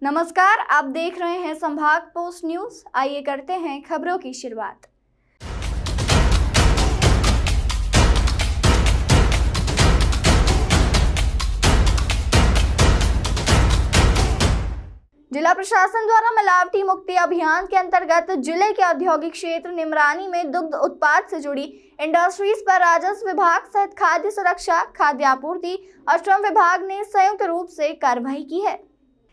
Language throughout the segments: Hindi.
नमस्कार, आप देख रहे हैं संभाग पोस्ट न्यूज। आइए करते हैं खबरों की शुरुआत। जिला प्रशासन द्वारा मिलावटी मुक्ति अभियान के अंतर्गत जिले के औद्योगिक क्षेत्र निमरानी में दुग्ध उत्पाद से जुड़ी इंडस्ट्रीज पर राजस्व विभाग सहित खाद्य सुरक्षा, खाद्य आपूर्ति और श्रम विभाग ने संयुक्त रूप से कार्रवाई की है।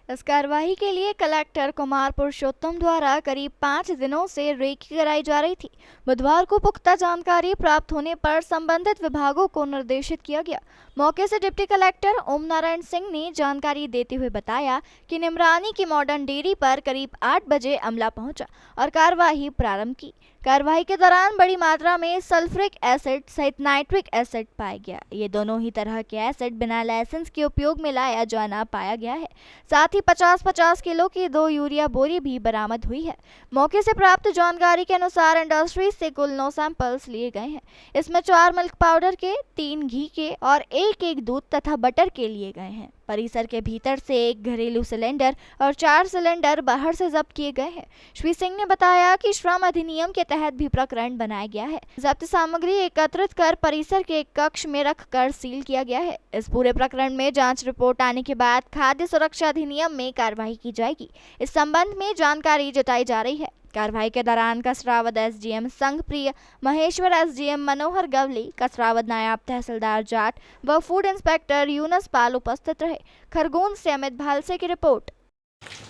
इस कार्रवाई के लिए कलेक्टर कुमार पुरुषोत्तम द्वारा करीब 5 दिनों से रेकी कराई जा रही थी। बुधवार को पुख्ता जानकारी प्राप्त होने पर संबंधित विभागों को निर्देशित किया गया। मौके से डिप्टी कलेक्टर ओम नारायण सिंह ने जानकारी देते हुए बताया कि निमरानी की मॉडर्न डेयरी पर करीब 8 बजे अमला पहुंचा और कार्रवाई प्रारंभ की। कार्रवाई के दौरान बड़ी मात्रा में सल्फ्यूरिक एसिड सहित नाइट्रिक एसिड पाया गया। ये दोनों ही तरह के एसिड बिना लाइसेंस के उपयोग में लाया जाना पाया गया है। साथ ही 50-50 किलो की 2 यूरिया बोरी भी बरामद हुई है। मौके से प्राप्त जानकारी के अनुसार इंडस्ट्रीज से कुल 9 सैंपल्स लिए गए हैं। इसमें 4 मिल्क पाउडर के, 3 घी के और 1 दूध तथा बटर के लिए गए हैं। परिसर के भीतर से 1 घरेलू सिलेंडर और 4 सिलेंडर बाहर से जब्त किए गए हैं। श्री सिंह ने बताया कि श्रम अधिनियम के तहत भी प्रकरण बनाया गया है। जब्त सामग्री एकत्रित कर परिसर के एक कक्ष में रखकर सील किया गया है। इस पूरे प्रकरण में जांच रिपोर्ट आने के बाद खाद्य सुरक्षा अधिनियम में कार्रवाई की जाएगी। इस संबंध में जानकारी जुटाई जा रही है। कार्रवाई के दौरान कसरावद एसडीएम संघप्रिय, महेश्वर एसडीएम मनोहर गवली, कसरावद नायब तहसीलदार जाट व फूड इंस्पेक्टर यूनस पाल उपस्थित रहे। खरगोन से अमित भालसे की रिपोर्ट।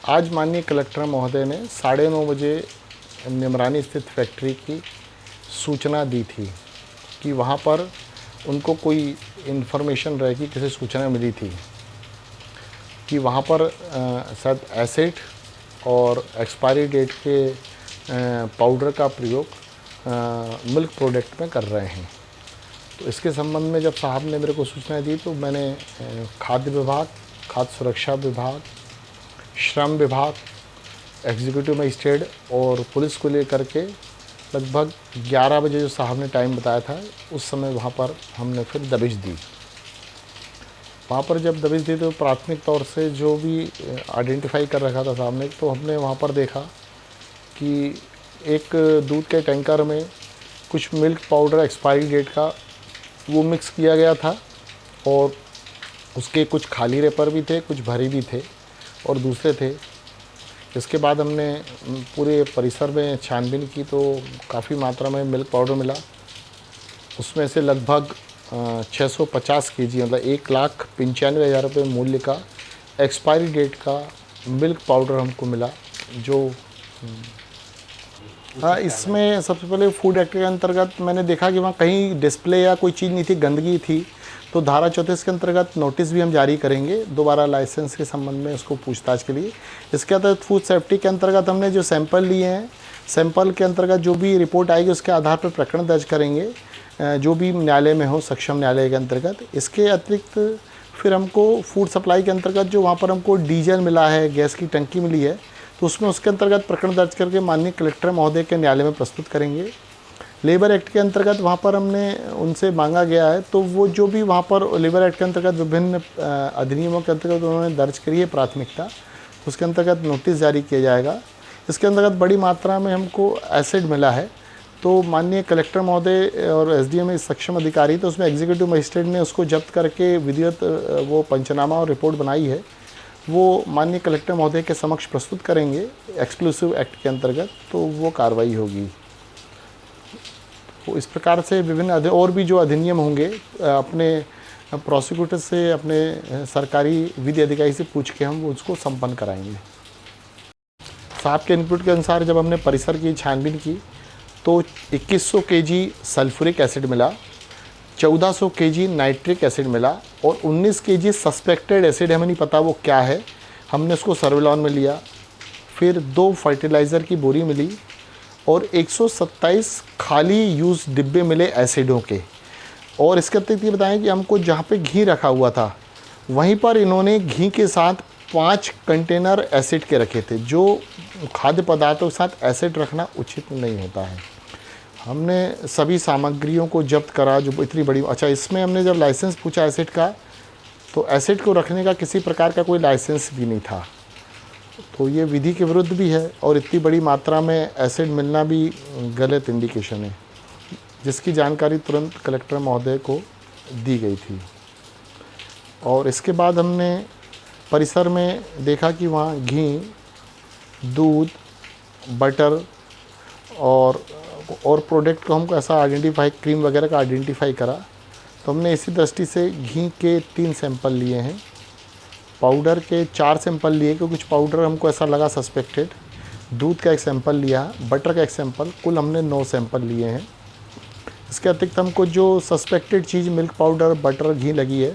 आज माननीय कलेक्टर महोदय ने 9:30 बजे निमरानी स्थित फैक्ट्री की सूचना दी थी कि वहाँ पर उनको कोई इन्फॉर्मेशन रहेगी, किसी सूचना मिली थी कि वहाँ पर शायद एसिड और एक्सपायरी डेट के पाउडर का प्रयोग मिल्क प्रोडक्ट में कर रहे हैं। तो इसके संबंध में जब साहब ने मेरे को सूचना दी तो मैंने खाद्य विभाग, खाद्य सुरक्षा विभाग, श्रम विभाग, एग्जीक्यूटिव मजिस्ट्रेट और पुलिस को लेकर के लगभग 11 बजे जो साहब ने टाइम बताया था उस समय वहाँ पर हमने फिर दबिश दी। वहाँ पर जब दबिश दी तो प्राथमिक तौर से जो भी आइडेंटिफाई कर रखा था साहब ने, तो हमने वहाँ पर देखा कि एक दूध के टैंकर में कुछ मिल्क पाउडर एक्सपायरी डेट का वो मिक्स किया गया था और उसके कुछ खाली रेपर भी थे, कुछ भरे भी थे और दूसरे थे। इसके बाद हमने पूरे परिसर में छानबीन की तो काफ़ी मात्रा में मिल्क पाउडर मिला। उसमें से लगभग 650 केजी मतलब 1,95,000 रुपये मूल्य का एक्सपायरी डेट का मिल्क पाउडर हमको मिला। जो हाँ, इसमें सबसे पहले फूड एक्ट के अंतर्गत मैंने देखा कि वहाँ कहीं डिस्प्ले या कोई चीज़ नहीं थी, गंदगी थी, तो धारा 34 के अंतर्गत नोटिस भी हम जारी करेंगे दोबारा लाइसेंस के संबंध में उसको पूछताछ के लिए। इसके अंतर्गत फूड सेफ्टी के अंतर्गत हमने जो सैंपल लिए हैं, सैंपल के अंतर्गत जो भी रिपोर्ट आएगी उसके आधार पर प्रकरण दर्ज करेंगे जो भी न्यायालय में हो, सक्षम न्यायालय के अंतर्गत। इसके अतिरिक्त फिर हमको फूड सप्लाई के अंतर्गत जो वहाँ पर हमको डीजल मिला है, गैस की टंकी मिली है, तो उसमें उसके अंतर्गत प्रकरण दर्ज करके माननीय कलेक्टर महोदय के न्यायालय में प्रस्तुत करेंगे। लेबर एक्ट के अंतर्गत वहाँ पर हमने उनसे मांगा गया है, तो वो जो भी वहाँ पर लेबर एक्ट के अंतर्गत विभिन्न अधिनियमों के अंतर्गत उन्होंने दर्ज करी है प्राथमिकता, उसके अंतर्गत नोटिस जारी किया जाएगा। इसके अंतर्गत बड़ी मात्रा में हमको एसिड मिला है, तो माननीय कलेक्टर महोदय और एसडीएम सक्षम अधिकारी, तो उसमें एग्जीक्यूटिव मजिस्ट्रेट ने उसको जब्त करके विधिवत वो पंचनामा और रिपोर्ट बनाई है, वो माननीय कलेक्टर महोदय के समक्ष प्रस्तुत करेंगे एक्सक्लूसिव एक्ट के अंतर्गत, तो वो कार्रवाई होगी। तो इस प्रकार से विभिन्न और भी जो अधिनियम होंगे अपने प्रोसिक्यूटर से, अपने सरकारी विधि अधिकारी से पूछ के हम उसको संपन्न कराएंगे। साहब के इनपुट के अनुसार जब हमने परिसर की छानबीन की तो 2100 केजी सल्फ्यूरिक एसिड मिला, 1400 केजी नाइट्रिक एसिड मिला और 19 केजी सस्पेक्टेड एसिड, हमें नहीं पता वो क्या है, हमने उसको सर्विलान में लिया। फिर 2 फर्टिलाइज़र की बोरी मिली और 127 खाली यूज़ डिब्बे मिले एसिडों के। और इसके अतिरिक्त ये बताएं कि हमको जहाँ पे घी रखा हुआ था वहीं पर इन्होंने घी के साथ 5 कंटेनर एसिड के रखे थे, जो खाद्य पदार्थों के साथ एसिड रखना उचित नहीं होता है। हमने सभी सामग्रियों को जब्त करा जो इतनी बड़ी। अच्छा, इसमें हमने जब लाइसेंस पूछा एसिड का, तो एसिड को रखने का किसी प्रकार का कोई लाइसेंस भी नहीं था। तो ये विधि के विरुद्ध भी है और इतनी बड़ी मात्रा में एसिड मिलना भी गलत इंडिकेशन है, जिसकी जानकारी तुरंत कलेक्टर महोदय को दी गई थी। और इसके बाद हमने परिसर में देखा कि वहाँ घी, दूध, बटर और प्रोडक्ट को हमको ऐसा आइडेंटिफाई, क्रीम वगैरह का आइडेंटिफाई करा। तो हमने इसी दृष्टि से घी के 3 सैंपल लिए हैं, पाउडर के 4 सैंपल लिए क्योंकि कुछ पाउडर हमको ऐसा लगा सस्पेक्टेड, दूध का 1 सैंपल लिया, बटर का 1 सैंपल, कुल हमने 9 सैंपल लिए हैं। इसके अतिरिक्त हमको जो सस्पेक्टेड चीज़ मिल्क पाउडर, बटर, घी लगी है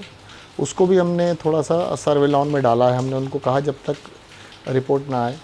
उसको भी हमने थोड़ा सा सर्विलांस में डाला है। हमने उनको कहा जब तक रिपोर्ट ना आए